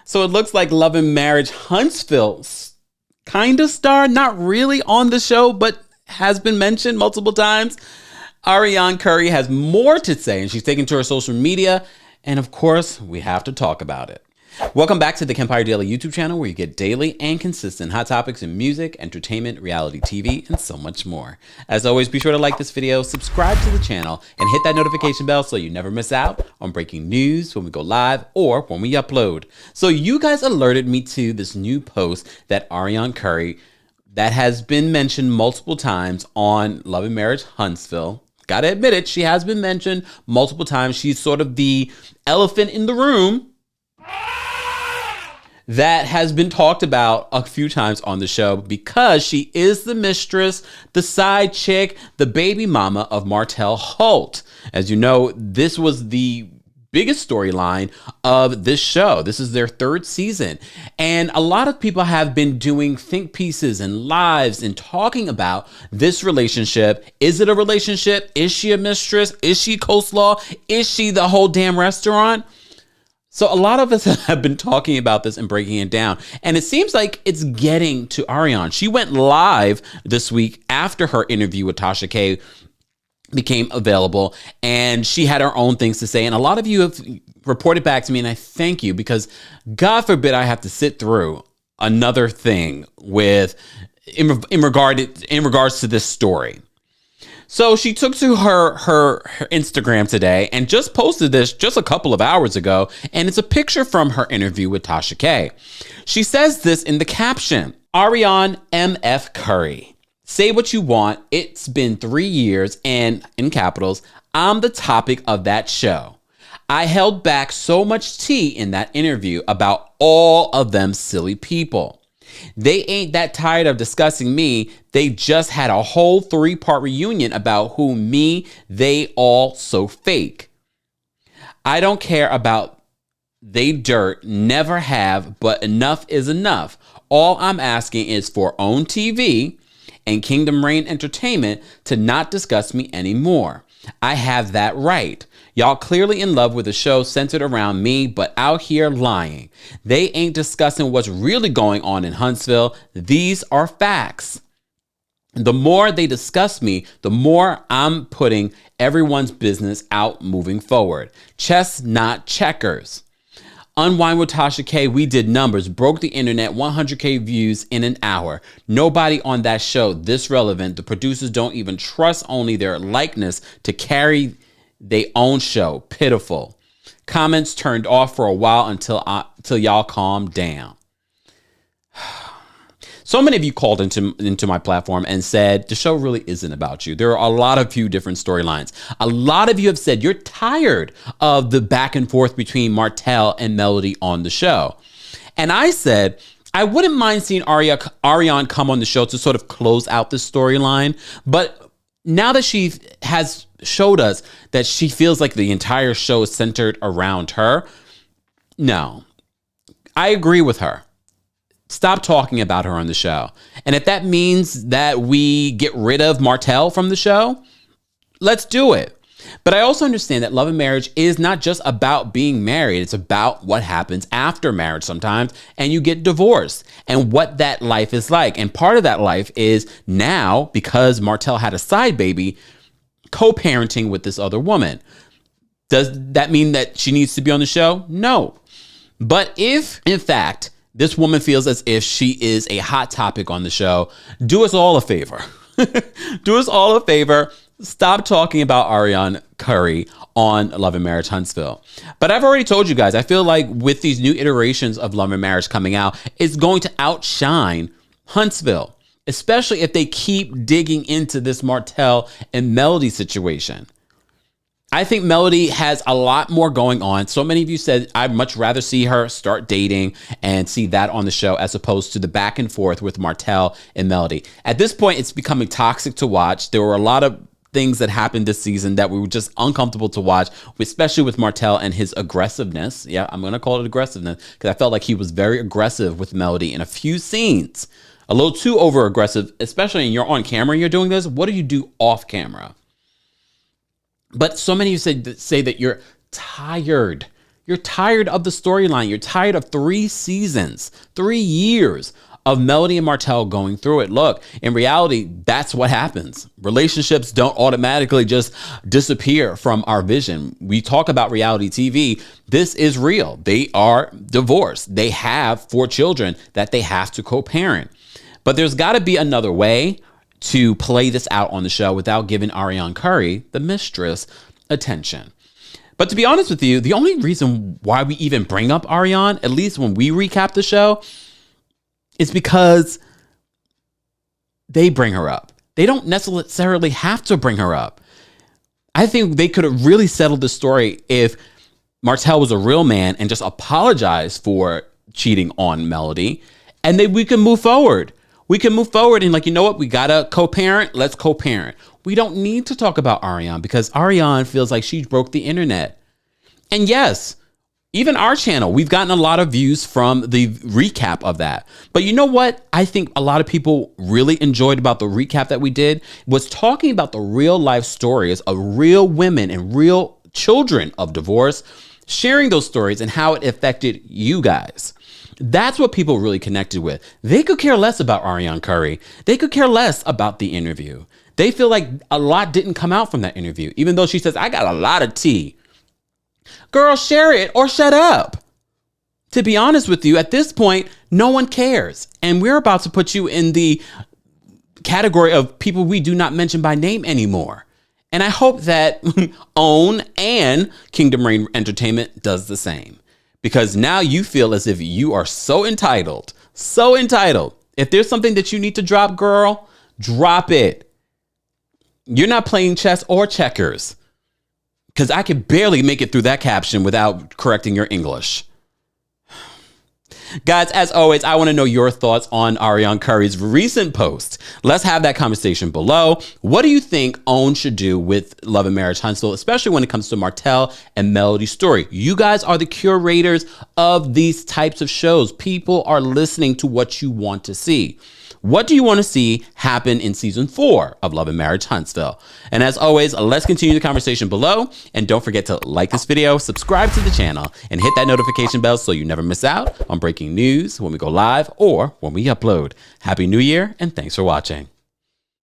So it looks like Love and Marriage Huntsville kind of star, not really on the show, but has been mentioned multiple times. Ariane Curry has more to say, and she's taken to her social media. And of course, we have to talk about it. Welcome back to the Kempire Daily YouTube channel, where you get daily and consistent hot topics in music, entertainment, reality TV, and so much more. As always, be sure to like this video, subscribe to the channel, and hit that notification bell so you never miss out on breaking news when we go live or when we upload. So you guys alerted me to this new post that Ariane Curry, that has been mentioned multiple times on Love and Marriage Huntsville. Gotta admit it, she has been mentioned multiple times. She's sort of the elephant in the room that has been talked about a few times on the show because she is the mistress, the side chick, the baby mama of Martell Holt. As you know, this was the biggest storyline of this show. This is their third season. And a lot of people have been doing think pieces and lives and talking about this relationship. Is it a relationship? Is she a mistress? Is she coleslaw? Is she the whole damn restaurant? So a lot of us have been talking about this and breaking it down. And it seems like it's getting to Ariane. She went live this week after her interview with Tasha K became available, and she had her own things to say. And a lot of you have reported back to me, and I thank you, because God forbid I have to sit through another thing with in regards to this story. So she took to her Instagram today and just posted this just a couple of hours ago. And it's a picture from her interview with Tasha K. She says this in the caption: Ariane MF Curry, say what you want. It's been 3 years, and in capitals, I'm the topic of that show. I held back so much tea in that interview about all of them silly people. They ain't that tired of discussing me. They just had a whole 3-part reunion about who me, they all so fake. I don't care about they dirt, never have, but enough is enough. All I'm asking is for OWN TV and Kingdom Reign Entertainment to not discuss me anymore. I have that right. Y'all clearly in love with a show centered around me, but out here lying. They ain't discussing what's really going on in Huntsville. These are facts. The more they discuss me, the more I'm putting everyone's business out moving forward. Chess, not checkers. Unwind with Tasha K, we did numbers, broke the internet, 100K views in an hour. Nobody on that show this relevant. The producers don't even trust only their likeness to carry their own show. Pitiful. Comments turned off for a while until y'all calm down. So many of you called into my platform and said the show really isn't about you. There are a few different storylines. A lot of you have said you're tired of the back and forth between Martell and Melody on the show. And I said, I wouldn't mind seeing Ariane come on the show to sort of close out the storyline. But now that she has showed us that she feels like the entire show is centered around her, no, I agree with her. Stop talking about her on the show. And if that means that we get rid of Martell from the show, let's do it. But I also understand that Love and Marriage is not just about being married. It's about what happens after marriage sometimes, and you get divorced and what that life is like. And part of that life is now, because Martell had a side baby, co-parenting with this other woman. Does that mean that she needs to be on the show? No. But if, in fact, this woman feels as if she is a hot topic on the show, do us all a favor. Do us all a favor. Stop talking about Ariane Curry on Love and Marriage Huntsville. But I've already told you guys, I feel like with these new iterations of Love and Marriage coming out, it's going to outshine Huntsville, especially if they keep digging into this Martell and Melody situation. I think Melody has a lot more going on. So many of you said I'd much rather see her start dating and see that on the show as opposed to the back and forth with Martell and Melody. At this point, it's becoming toxic to watch. There were a lot of things that happened this season that we were just uncomfortable to watch, especially with Martell and his aggressiveness. Yeah, I'm going to call it aggressiveness because I felt like he was very aggressive with Melody in a few scenes. A little too over aggressive, especially when you're on camera and you're doing this. What do you do off camera? But so many of you say that you're tired. You're tired of the storyline. You're tired of 3 seasons, 3 years of Melody and Martell going through it. Look, in reality, that's what happens. Relationships don't automatically just disappear from our vision. We talk about reality TV. This is real. They are divorced. They have 4 children that they have to co-parent. But there's got to be another way to play this out on the show without giving Ariane Curry, the mistress, attention. But to be honest with you, the only reason why we even bring up Ariane, at least when we recap the show, is because they bring her up. They don't necessarily have to bring her up. I think they could have really settled the story if Martell was a real man and just apologized for cheating on Melody, and then we can move forward. We can move forward and like, you know what? We got to co-parent. Let's co-parent. We don't need to talk about Ariane because Ariane feels like she broke the internet. And yes, even our channel, we've gotten a lot of views from the recap of that. But you know what? I think a lot of people really enjoyed about the recap that we did was talking about the real life stories of real women and real children of divorce, sharing those stories and how it affected you guys. That's what people really connected with. They could care less about Ariane Curry. They could care less about the interview. They feel like a lot didn't come out from that interview, even though she says, I got a lot of tea. Girl, share it or shut up. To be honest with you, at this point, no one cares. And we're about to put you in the category of people we do not mention by name anymore. And I hope that OWN and Kingdom Reign Entertainment does the same. Because now you feel as if you are so entitled. So entitled. If there's something that you need to drop, girl, drop it. You're not playing chess or checkers. Because I could barely make it through that caption without correcting your English. Guys, as always, I want to know your thoughts on Ariane Curry's recent post. Let's have that conversation below. What do you think OWN should do with Love and Marriage Huntsville, especially when it comes to Martell and Melody's story? You guys are the curators of these types of shows. People are listening to what you want to see. What do you want to see happen in season 4 of Love and Marriage Huntsville? And as always, let's continue the conversation below. And don't forget to like this video, subscribe to the channel, and hit that notification bell so you never miss out on breaking news when we go live or when we upload. Happy New Year, and thanks for watching.